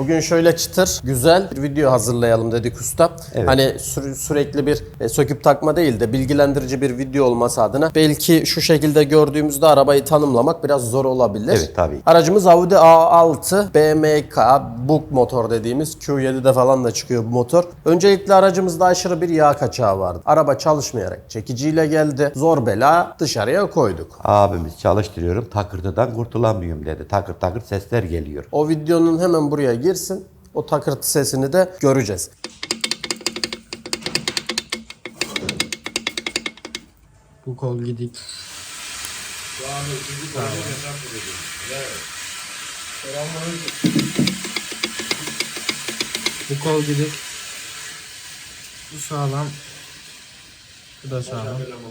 Bugün şöyle çıtır, güzel bir video hazırlayalım dedik usta. Evet. Hani sürekli bir söküp takma değil de bilgilendirici bir video olması adına. Belki şu şekilde gördüğümüzde arabayı tanımlamak biraz zor olabilir. Evet, tabii. Aracımız Audi A6 BMK Bug motor dediğimiz, Q7'de falan da çıkıyor bu motor. Öncelikle aracımızda aşırı bir yağ kaçağı vardı. Araba çalışmayarak çekiciyle geldi. Zor bela dışarıya koyduk. Abimiz çalıştırıyorum, takırtıdan kurtulamıyorum dedi. Takır takır sesler geliyor. O videonun hemen buraya girsin. O takırtı sesini de göreceğiz. Bu kol gidik. Bu kol gidik. Bu sağlam. Bu da sağlam.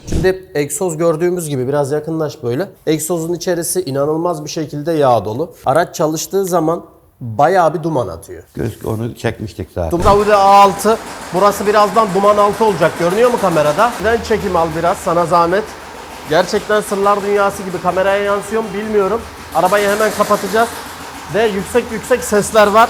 Şimdi egzoz gördüğümüz gibi biraz yakınlaş böyle. Egzozun içerisi inanılmaz bir şekilde yağ dolu. Araç çalıştığı zaman bayağı bir duman atıyor. Onu çekmiştik zaten. Audi A6. Burası birazdan duman altı olacak. Görünüyor mu kamerada? Fren çekim al biraz sana zahmet. Gerçekten sırlar dünyası gibi kameraya yansıyor mu bilmiyorum. Arabayı hemen kapatacağız. Ve yüksek sesler var.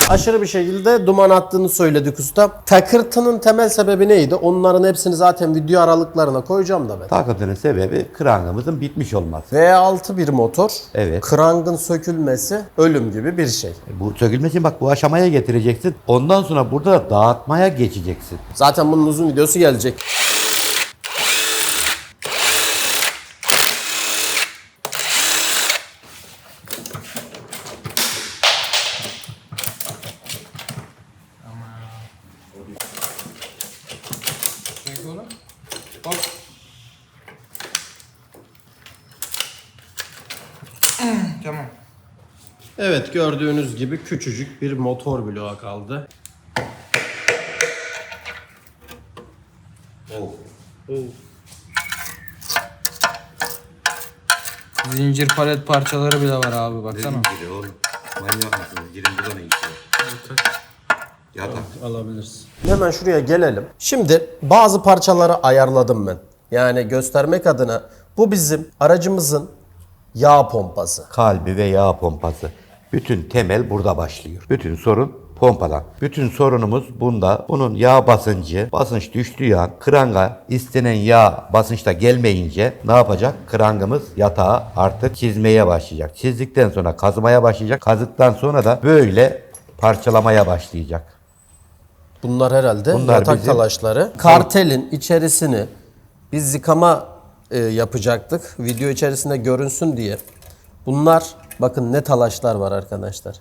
Aşırı bir şekilde duman attığını söyledik usta. Takırtının temel sebebi neydi? Onların hepsini zaten video aralıklarına koyacağım da ben. Takıntının sebebi krangımızın bitmiş olması. V6 bir motor. Evet. Krangın sökülmesi ölüm gibi bir şey. Bu sökülmesi bak bu aşamaya getireceksin. Ondan sonra burada da dağıtmaya geçeceksin. Zaten bunun uzun videosu gelecek. Çek onu. Hop. Tamam. Evet, gördüğünüz gibi küçücük bir motor bloğu kaldı. Zincir palet parçaları bile var abi baksana. Zinciri oğlum. Manyak mısınız? Girin buradan Yatak. Alabilirsin. Hemen şuraya gelelim. Şimdi bazı parçaları ayarladım ben. Yani göstermek adına bu bizim aracımızın yağ pompası. Kalbi ve yağ pompası. Bütün temel burada başlıyor. Bütün sorun pompadan. Bütün sorunumuz bunda. Bunun yağ basıncı, basınç düştüğü an kranga istenen yağ basınçta gelmeyince ne yapacak? Krangımız yatağı artık çizmeye başlayacak. Çizdikten sonra kazımaya başlayacak. Kazdıktan sonra da böyle parçalamaya başlayacak. Bunlar herhalde Bunlar yatak bizim- talaşları. Kartelin içerisini biz yıkama yapacaktık. Video içerisinde görünsün diye. Bunlar bakın ne talaşlar var arkadaşlar.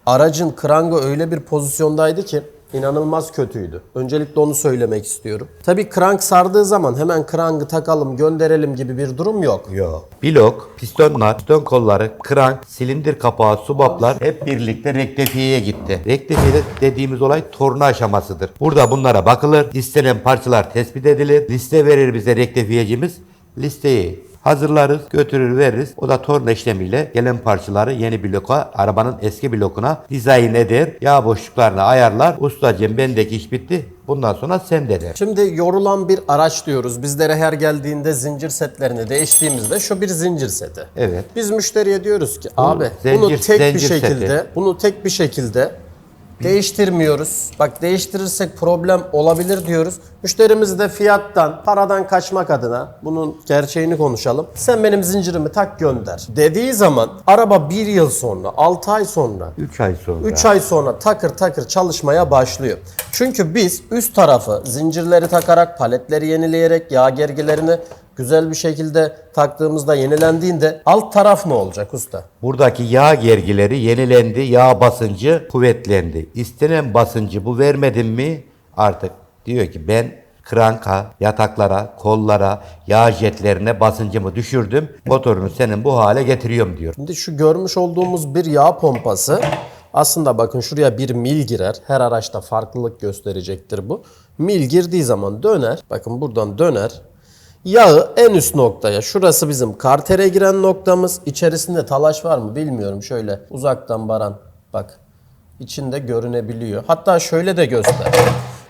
Aracın krangı öyle bir pozisyondaydı ki inanılmaz kötüydü. Öncelikle onu söylemek istiyorum. Tabii krank sardığı zaman hemen krangı takalım gönderelim gibi bir durum yok. Yok. Blok, pistonlar, piston kolları, krank, silindir kapağı, subaplar hep birlikte rektifiyeye gitti. Rektifiye dediğimiz olay torna aşamasıdır. Burada bunlara bakılır, istenen parçalar tespit edilir, liste verir bize rektifiyecimiz. Listeyi hazırlarız, götürür veririz. O da torna işlemiyle gelen parçaları yeni bloka, arabanın eski blokuna dizayn eder. Yağ boşluklarını ayarlar. Ustacığım bendeki iş bitti. Bundan sonra sende der. Şimdi yorulan bir araç diyoruz. Bizlere her geldiğinde zincir setlerini değiştiğimizde şu bir zincir seti. Evet. Biz müşteriye diyoruz ki abi zincir- bunu zincir tek bir şekilde değiştirmiyoruz. Bak değiştirirsek problem olabilir diyoruz. Müşterimiz de fiyattan, paradan kaçmak adına bunun gerçeğini konuşalım. Sen benim zincirimi tak gönder dediği zaman araba 1 yıl sonra, 6 ay sonra 3 ay sonra. 3 ay sonra takır takır çalışmaya başlıyor. Çünkü biz üst tarafı zincirleri takarak, paletleri yenileyerek, yağ gergilerini güzel bir şekilde taktığımızda yenilendiğinde alt taraf ne olacak usta? Buradaki yağ gergileri yenilendi, yağ basıncı kuvvetlendi. İstenen basıncı bu vermedin mi artık diyor ki ben kranka, yataklara, kollara, yağ jetlerine basıncımı düşürdüm. Motorunu senin bu hale getiriyorum diyor. Şimdi şu görmüş olduğumuz bir yağ pompası aslında bakın şuraya bir mil girer. Her araçta farklılık gösterecektir bu. Mil girdiği zaman döner. Bakın buradan döner. Yağı en üst noktaya. Şurası bizim kartere giren noktamız. İçerisinde talaş var mı bilmiyorum. Şöyle uzaktan Baran bak. İçinde görünebiliyor. Hatta şöyle de göster.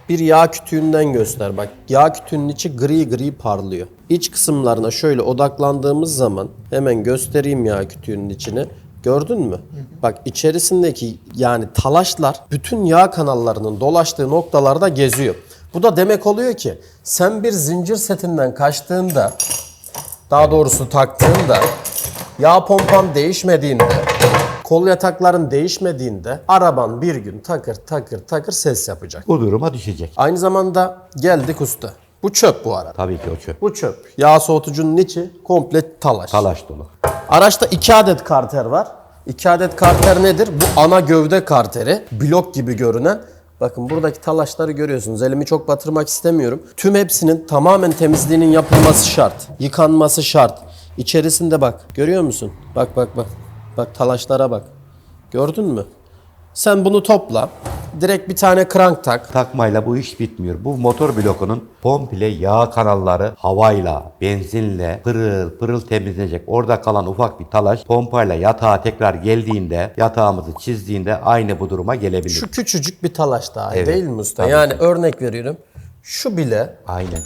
Bir yağ kütüğünden göster. Bak yağ kütüğünün içi gri gri parlıyor. İç kısımlarına şöyle odaklandığımız zaman hemen göstereyim yağ kütüğünün içini. Gördün mü? Bak içerisindeki yani talaşlar bütün yağ kanallarının dolaştığı noktalarda geziyor. Bu da demek oluyor ki sen bir zincir setinden kaçtığında, daha doğrusu taktığında, yağ pompan değişmediğinde, kol yatakların değişmediğinde araban bir gün takır takır takır ses yapacak. Bu duruma düşecek. Aynı zamanda geldik usta. Bu çöp bu arada. Tabii ki o çöp. Bu çöp. Yağ soğutucunun içi komple talaş. Talaş dolu. Araçta 2 adet karter var. 2 adet karter nedir? Bu ana gövde karteri. Blok gibi görünen. Bakın buradaki talaşları görüyorsunuz. Elimi çok batırmak istemiyorum. Tüm hepsinin tamamen temizliğinin yapılması şart. Yıkanması şart. İçerisinde bak. Görüyor musun? Bak bak bak. Bak talaşlara bak. Gördün mü? Sen bunu topla. Direkt bir tane krank tak. Takmayla bu iş bitmiyor. Bu motor blokunun komple yağ kanalları havayla, benzinle pırıl pırıl temizlenecek. Orada kalan ufak bir talaş pompayla yatağa tekrar geldiğinde, yatağımızı çizdiğinde aynı bu duruma gelebilir. Şu küçücük bir talaş daha Evet, değil mi usta? tabii Yani ki. örnek veriyorum. Şu bile Aynen.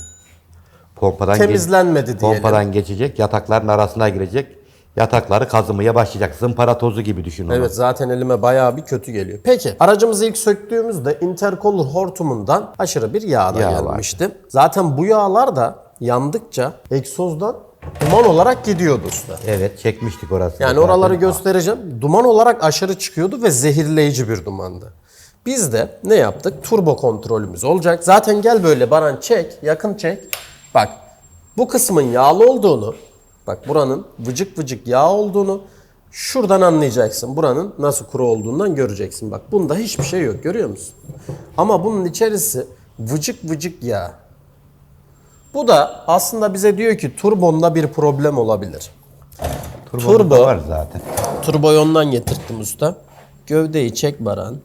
Pompadan temizlenmedi diyelim. Pompadan geçecek, yatakların arasına girecek. Yatakları kazımaya başlayacak. Zımpara tozu gibi düşün onu. Evet zaten elime bayağı bir kötü geliyor. Peki aracımızı ilk söktüğümüzde intercooler hortumundan aşırı bir yağ da Yağ gelmişti. Zaten bu yağlar da yandıkça egzozdan duman olarak gidiyordu usta. Evet, çekmiştik orası. Yani oraları göstereceğim. Duman olarak aşırı çıkıyordu ve zehirleyici bir dumandı. Biz de ne yaptık? Turbo kontrolümüz olacak. Zaten gel böyle Baran çek, yakın çek. Bak bu kısmın yağlı olduğunu, bak buranın vıcık vıcık yağ olduğunu şuradan anlayacaksın. Buranın nasıl kuru olduğundan göreceksin. Bak bunda hiçbir şey yok görüyor musun? Ama bunun içerisi vıcık vıcık yağ. Bu da aslında bize diyor ki turbonda bir problem olabilir. Turbo var zaten. Turboyu ondan getirttim usta. Gövdeyi çek Baran.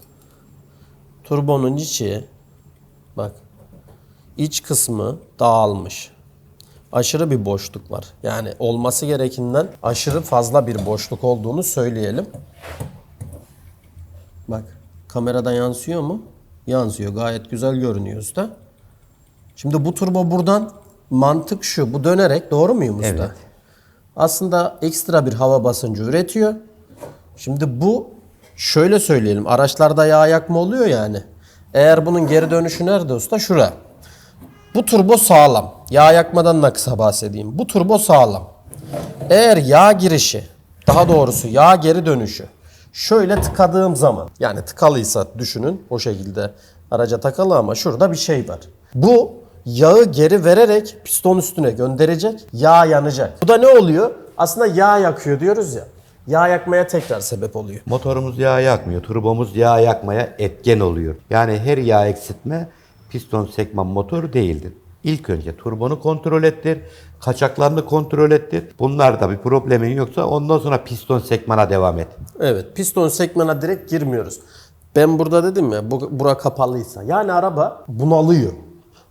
Turbonun içi bak iç kısmı dağılmış. Aşırı bir boşluk var. Yani olması gerekenden aşırı fazla bir boşluk olduğunu söyleyelim. Bak kamerada yansıyor mu? Yansıyor. Gayet güzel görünüyor usta. Şimdi bu turbo buradan mantık şu. Bu dönerek doğru muyum usta? Evet. Aslında ekstra bir hava basıncı üretiyor. Şimdi bu şöyle söyleyelim. Araçlarda yağ yakma oluyor yani. Eğer bunun geri dönüşü nerede usta? Şura. Bu turbo sağlam. Yağ yakmadan da kısa bahsedeyim. Bu turbo sağlam. Eğer yağ girişi, daha doğrusu yağ geri dönüşü şöyle tıkadığım zaman, yani tıkalıysa düşünün o şekilde araca takalı ama şurada bir şey var. Bu yağı geri vererek piston üstüne gönderecek, yağ yanacak. Bu da ne oluyor? Aslında yağ yakıyor diyoruz ya. Yağ yakmaya tekrar sebep oluyor. Motorumuz yağ yakmıyor. Turbomuz yağ yakmaya etken oluyor. Yani her yağ eksiltme piston sekman motor değildir. İlk önce turbonu kontrol ettir. Kaçaklarını kontrol ettir. Bunlarda bir problemin yoksa ondan sonra piston sekmana devam et. Evet, piston sekmana direkt girmiyoruz. Ben burada dedim ya, bura kapalıysa. Yani araba bunalıyor.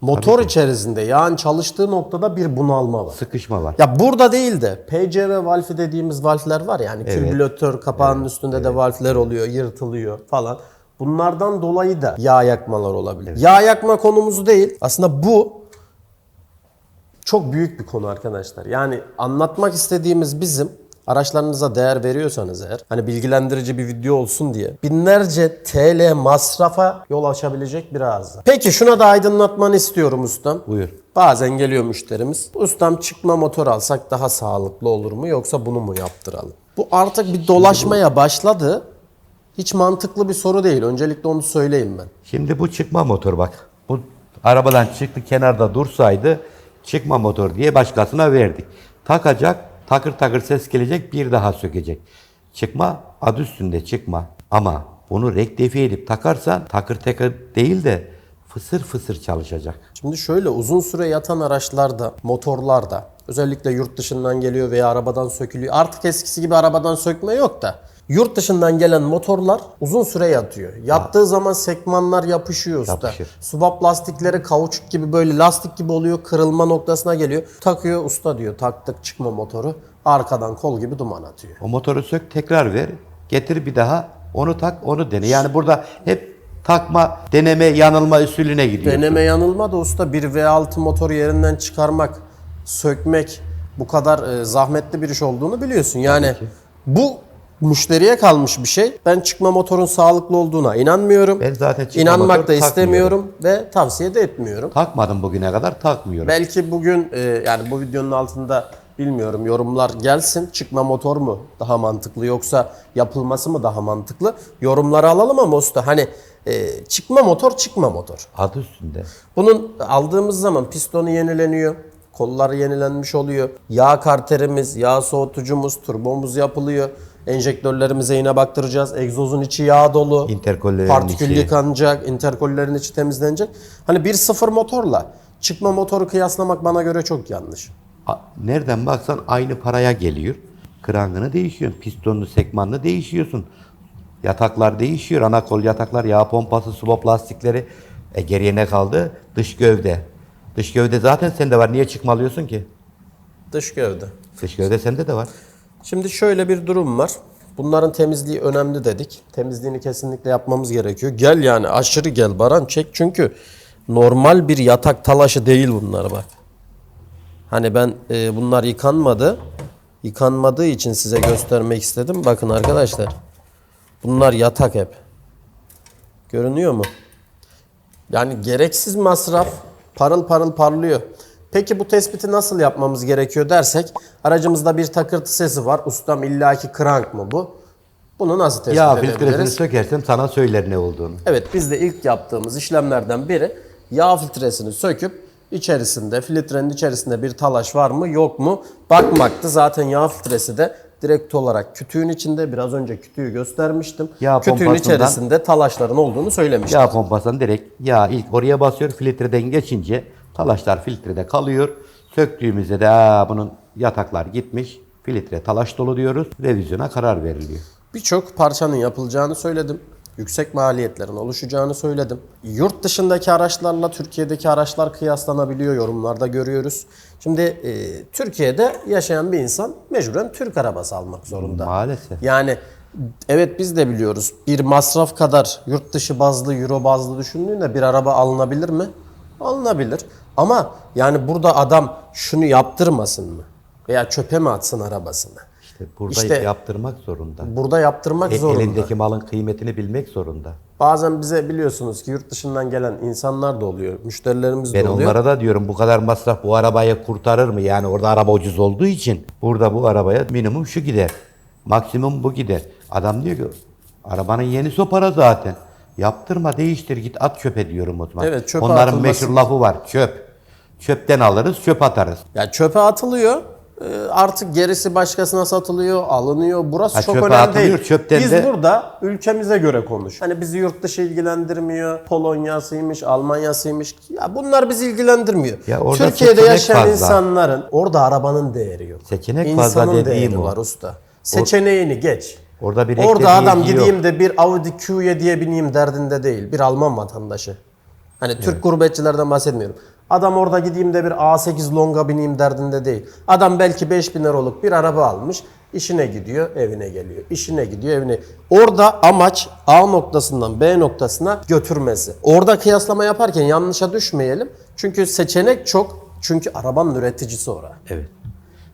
Motor içerisinde yağın çalıştığı noktada bir bunalma var. Sıkışma var. Ya burada değil de PCV valfi dediğimiz valfler var ya, hani kübülatör kapağının üstünde de valfler oluyor, yırtılıyor falan. Bunlardan dolayı da yağ yakmalar olabilir. Evet. Yağ yakma konumuzu değil. Aslında bu çok büyük bir konu arkadaşlar. Yani anlatmak istediğimiz bizim araçlarınıza değer veriyorsanız eğer, hani bilgilendirici bir video olsun diye binlerce TL masrafa yol açabilecek bir arıza. Peki şuna da aydınlatmanı istiyorum ustam. Buyur. Bazen geliyor müşterimiz. Ustam çıkma motor alsak daha sağlıklı olur mu yoksa bunu mu yaptıralım? Bu artık bir dolaşmaya başladı. Hiç mantıklı bir soru değil. Öncelikle onu söyleyeyim ben. Şimdi bu çıkma motor bak. Bu arabadan çıktı kenarda dursaydı çıkma motor diye başkasına verdik. Takacak, takır takır ses gelecek, bir daha sökecek. Çıkma adı üstünde çıkma. Ama bunu rektifiye edip takarsan takır takır değil de fısır fısır çalışacak. Şimdi şöyle uzun süre yatan araçlarda, motorlarda özellikle yurt dışından geliyor veya arabadan sökülüyor. Artık eskisi gibi arabadan sökme yok da. Yurt dışından gelen motorlar uzun süre yatıyor. Yattığı zaman sekmanlar yapışıyor usta. Yapışır. Subap lastikleri kauçuk gibi böyle lastik gibi oluyor. Kırılma noktasına geliyor. Takıyor usta diyor. Taktık çıkma motoru. Arkadan kol gibi duman atıyor. O motoru sök tekrar ver. Getir bir daha onu tak onu dene. Yani burada hep Takma, deneme, yanılma usulüne gidiyorsun. Deneme yanılma da usta, bir V6 motoru yerinden çıkarmak, sökmek bu kadar zahmetli bir iş olduğunu biliyorsun. Yani bu müşteriye kalmış bir şey. Ben çıkma motorun sağlıklı olduğuna inanmıyorum. Ben zaten çıkma İnanmak motor da istemiyorum ve tavsiye de etmiyorum. Takmadım bugüne kadar, takmıyorum. Belki bugün yani bu videonun altında bilmiyorum yorumlar gelsin. Çıkma motor mu daha mantıklı yoksa yapılması mı daha mantıklı? Yorumları alalım ama usta hani çıkma motor. Adı üstünde. Bunun aldığımız zaman pistonu yenileniyor. Kolları yenilenmiş oluyor. Yağ karterimiz, yağ soğutucumuz, turbomuz yapılıyor. Enjektörlerimize yine baktıracağız. Egzozun içi yağ dolu. İnterkollerin Partikül içi. yıkanacak. Interkollerin içi temizlenecek. Hani 1.0 motorla çıkma motoru kıyaslamak bana göre çok yanlış. Nereden baksan aynı paraya geliyor. Krangını değişiyorsun, pistonlu sekmanını değişiyorsun. Yataklar değişiyor, ana kol yataklar, yağ pompası, subap lastikleri. Geriye ne kaldı? Dış gövde. Dış gövde zaten sende var. Niye çıkma alıyorsun ki? Dış gövde. Dış gövde sende de var. Şimdi şöyle bir durum var. Bunların temizliği önemli dedik. Temizliğini kesinlikle yapmamız gerekiyor. Gel yani aşırı gel Baran çek çünkü normal bir yatak talaşı değil bunlar bak. Hani ben bunlar yıkanmadı. Yıkanmadığı için size göstermek istedim. Bakın arkadaşlar. Bunlar yatak hep. Görünüyor mu? Yani gereksiz masraf parıl parıl parlıyor. Peki bu tespiti nasıl yapmamız gerekiyor dersek aracımızda bir takırtı sesi var. Ustam illaki krank mı bu? Bunu nasıl tespit Yağ filtresini edebiliriz? sökersem sana söyler ne olduğunu. Evet biz de ilk yaptığımız işlemlerden biri yağ filtresini söküp içerisinde filtrenin içerisinde bir talaş var mı yok mu bakmaktı. Zaten yağ filtresi de direkt olarak kütüğün içinde, biraz önce kütüğü göstermiştim. Yağ Kütüğün pompasından- içerisinde talaşların olduğunu söylemiştim. Yağ pompasından direkt yağ ilk oraya basıyor. Filtreden geçince talaşlar filtrede kalıyor. Söktüğümüzde de bunun yataklar gitmiş. Filtre talaş dolu diyoruz. Revizyona karar veriliyor. Birçok parçanın yapılacağını söyledim. Yüksek maliyetlerin oluşacağını söyledim. Yurt dışındaki araçlarla Türkiye'deki araçlar kıyaslanabiliyor, yorumlarda görüyoruz. Şimdi Türkiye'de yaşayan bir insan mecburen Türk arabası almak zorunda. Maalesef. Yani evet biz de biliyoruz bir masraf kadar yurt dışı bazlı, euro bazlı düşündüğünde bir araba alınabilir mi? Alınabilir. Ama yani burada adam şunu yaptırmasın mı? Veya çöpe mi atsın arabasını? Burada İşte yaptırmak zorunda. burada yaptırmak zorunda. Elindeki malın kıymetini bilmek zorunda. Bazen bize biliyorsunuz ki yurt dışından gelen insanlar da oluyor, müşterilerimiz Ben de oluyor. onlara da diyorum bu kadar masraf bu arabayı kurtarır mı? Yani orada araba ucuz olduğu için burada bu arabaya minimum şu gider. Maksimum bu gider. Adam diyor ki arabanın yenisi o para zaten. Yaptırma, değiştir, git at çöpe diyorum o zaman. Evet, çöpe Onların atılması- meşhur lafı var, çöp. Çöpten alırız, çöp atarız. Ya çöpe atılıyor. Artık gerisi başkasına satılıyor, alınıyor. Burası Ha, çok çöpe önemli atılıyor, değil. çöpten Biz de- burada ülkemize göre konuş. Hani bizi yurt dışı ilgilendirmiyor. Polonya'sıymış, Almanya'sıymış. Ya bunlar bizi ilgilendirmiyor. Ya orada Türkiye'de seçenek yaşayan fazla. insanların orada arabanın değeri yok. Seçenek fazla İnsanın dediğim değeri o. var usta. Seçeneğini geç. Orada bir Orada adam reklamiyeci yok. gideyim de bir Audi Q7'ye bineyim derdinde değil. Bir Alman vatandaşı. Hani Türk gurbetçilerden bahsetmiyorum. Adam orada gideyim de bir A8 Longa bineyim derdinde değil. Adam belki 5.000 euroluk bir araba almış. İşine gidiyor, evine geliyor. İşine gidiyor, evine. Orada amaç A noktasından B noktasına götürmesi. Orada kıyaslama yaparken yanlışa düşmeyelim. Çünkü seçenek çok. Çünkü arabanın üreticisi orada. Evet.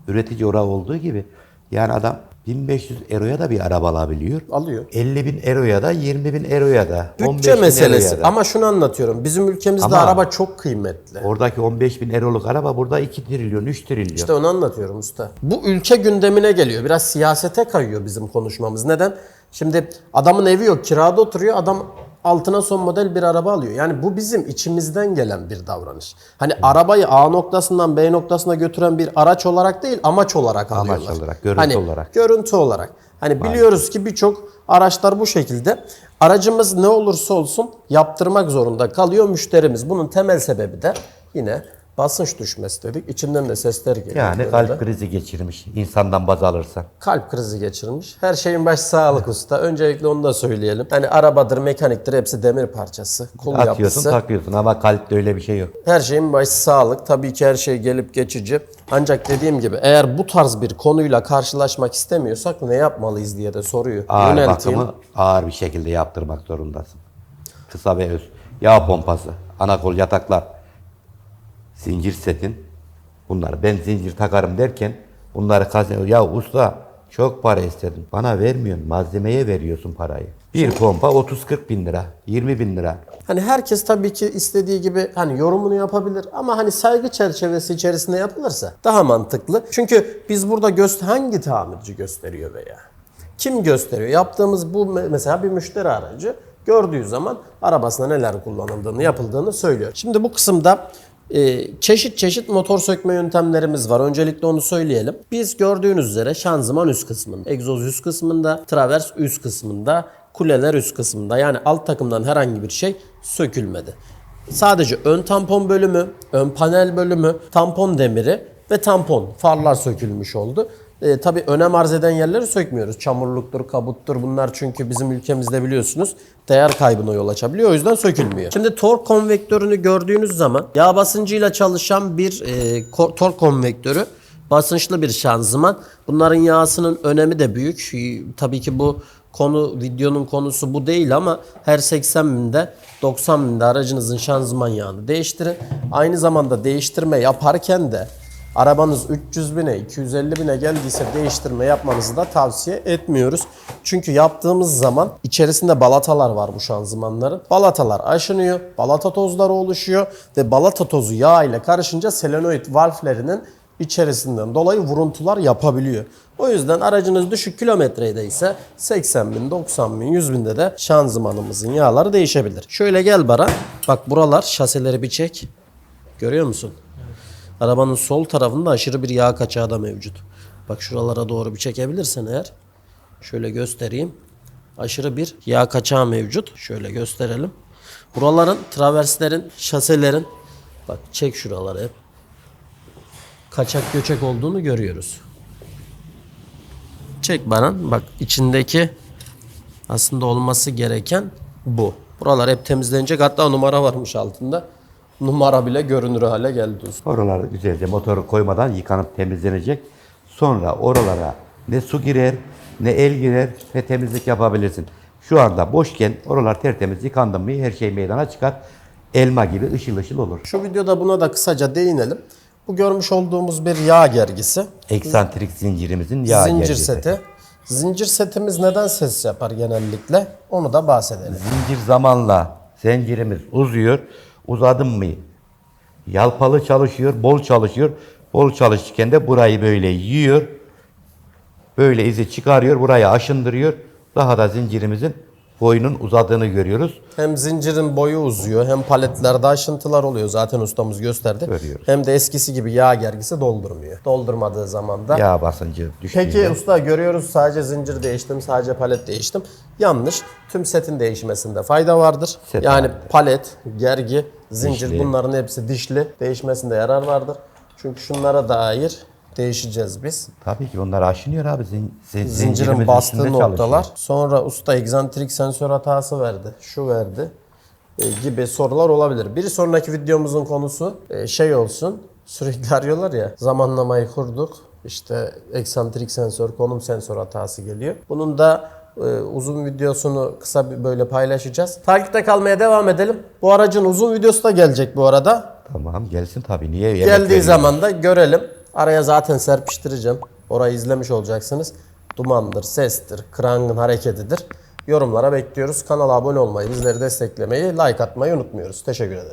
Üretici orada olduğu gibi yani adam 1500 euroya da bir araba alabiliyor. Alıyor. 50.000 euroya da 20.000 euroya da. Bütçe 15.000 meselesi. euroya da. Ama şunu anlatıyorum. Bizim ülkemizde Ama- araba çok kıymetli. Oradaki 15.000 euroluk araba burada 2 trilyon, 3 trilyon. İşte onu anlatıyorum usta. Bu ülke gündemine geliyor. Biraz siyasete kayıyor bizim konuşmamız. Neden? Şimdi adamın evi yok, kirada oturuyor. Adam altına son model bir araba alıyor. Yani bu bizim içimizden gelen bir davranış. Hani arabayı A noktasından B noktasına götüren bir araç olarak değil, amaç olarak Amaç alıyorlar. olarak, görüntü Hani olarak. Görüntü olarak. Hani biliyoruz ki birçok araçlar bu şekilde. Aracımız ne olursa olsun yaptırmak zorunda kalıyor müşterimiz. Bunun temel sebebi de yine basınç düşmesi dedik. İçinden de sesler geliyor. Yani böyle. kalp krizi geçirmiş insandan baz alırsan. Kalp krizi geçirmiş. Her şeyin başı sağlık usta. Öncelikle onu da söyleyelim. Hani arabadır, mekaniktir hepsi demir parçası. Kul Atıyorsun yapısı. takıyorsun ama kalpte öyle bir şey yok. Her şeyin başı sağlık. Tabii ki her şey gelip geçici. Ancak dediğim gibi eğer bu tarz bir konuyla karşılaşmak istemiyorsak ne yapmalıyız diye de soruyor. Ağır Yönelteyim. bakımı ağır bir şekilde yaptırmak zorundasın. kısa ve öz. Yağ pompası, ana kol yataklar, zincir setin. Bunlar ben zincir takarım derken bunları kazanıyor. Ya usta çok para istedim. Bana vermiyorsun. Malzemeye veriyorsun parayı. Bir pompa 30-40 bin lira. 20 bin lira. Hani herkes tabii ki istediği gibi hani yorumunu yapabilir ama hani saygı çerçevesi içerisinde yapılırsa daha mantıklı. Çünkü biz burada hangi tamirci gösteriyor veya kim gösteriyor? Yaptığımız bu mesela bir müşteri aracı gördüğü zaman arabasında neler kullanıldığını, yapıldığını söylüyor. Şimdi bu kısımda çeşit çeşit motor sökme yöntemlerimiz var. Öncelikle onu söyleyelim. Biz gördüğünüz üzere şanzıman üst kısmında, egzoz üst kısmında, travers üst kısmında, kuleler üst kısmında. Yani alt takımdan herhangi bir şey sökülmedi. Sadece ön tampon bölümü, ön panel bölümü, tampon demiri ve tampon farlar sökülmüş oldu. Tabii önem arz eden yerleri sökmüyoruz. Çamurluktur, kabuttur bunlar çünkü bizim ülkemizde biliyorsunuz değer kaybına yol açabiliyor. O yüzden sökülmüyor. Şimdi tork konvektörünü gördüğünüz zaman yağ basıncıyla çalışan bir tork konvektörü, basınçlı bir şanzıman. Bunların yağsının önemi de büyük. Tabii ki bu videonun konusu bu değil ama her 80 binde 90 binde aracınızın şanzıman yağını değiştirin. Aynı zamanda değiştirme yaparken de arabanız 300 bine 250 bine geldiyse değiştirme yapmanızı da tavsiye etmiyoruz. Çünkü yaptığımız zaman içerisinde balatalar var bu şanzımanların. Balatalar aşınıyor, balata tozları oluşuyor ve balata tozu yağ ile karışınca solenoid valflerinin içerisinden dolayı vuruntular yapabiliyor. O yüzden aracınız düşük kilometredeyse ise 80 bin, 90 bin, 100 binde de şanzımanımızın yağları değişebilir. Şöyle gel Baran. Bak buralar şaseleri bir çek. Görüyor musun? Arabanın sol tarafında aşırı bir yağ kaçağı da mevcut. Bak şuralara doğru bir çekebilirsen eğer. Şöyle göstereyim. Aşırı bir yağ kaçağı mevcut. Şöyle gösterelim. Buraların, traverslerin, şaselerin, bak çek şuraları hep. Kaçak göçek olduğunu görüyoruz. Çek Baran. Bak içindeki aslında olması gereken bu. Buralar hep temizlenecek. Hatta numara varmış altında. Numara bile görünür hale geldi. Oralar güzelce motoru koymadan yıkanıp temizlenecek. Sonra oralara ne su girer ne el girer ve temizlik yapabilirsin. Şu anda boşken oralar tertemiz yıkandı mı her şey meydana çıkar. Elma gibi ışıl ışıl olur. Şu videoda buna da kısaca değinelim. Bu görmüş olduğumuz bir yağ gergisi. Eksantrik zincirimizin yağ Zincir gergisi. seti. Zincir setimiz neden ses yapar genellikle? Onu da bahsedelim. Zincir zamanla zincirimiz uzuyor. Uzadım mı yalpalı çalışıyor, bol çalışıyor. Bol çalışırken de burayı böyle yiyor. Böyle izi çıkarıyor, burayı aşındırıyor. Daha da zincirimizin boyunun uzadığını görüyoruz. Hem zincirin boyu uzuyor hem paletlerde aşıntılar oluyor. Zaten ustamız gösterdi. Görüyoruz. Hem de eskisi gibi yağ gergisi doldurmuyor. Doldurmadığı zaman da. Yağ basıncı düştüğünde. Peki usta görüyoruz sadece zincir değiştim, sadece palet değiştim. Yanlış. Tüm setin değişmesinde fayda vardır. Set yani vardır. palet, gergi, zincir Dişli. bunların hepsi dişli. Değişmesinde yarar vardır. Çünkü şunlara dair değişeceğiz biz. Tabii ki onlar aşınıyor abi. Zincirin Zincirimizin bastığı üstünde noktalar. çalışıyor. Sonra usta egzantrik sensör hatası verdi. Şu verdi. Gibi sorular olabilir. Bir sonraki videomuzun konusu şey olsun. Sürekli arıyorlar ya. Zamanlamayı kurduk. İşte eksantrik sensör, konum sensör hatası geliyor. Bunun da uzun videosunu kısa bir böyle paylaşacağız. Takipte kalmaya devam edelim. Bu aracın uzun videosu da gelecek bu arada. Tamam gelsin tabii. Niye? Yemek Geldiği veriyor. zaman da görelim. Araya zaten serpiştireceğim. Orayı izlemiş olacaksınız. Dumandır, sestir, krangın hareketidir. Yorumlara bekliyoruz. Kanala abone olmayı, bizleri desteklemeyi, like atmayı unutmuyoruz. Teşekkür ederiz.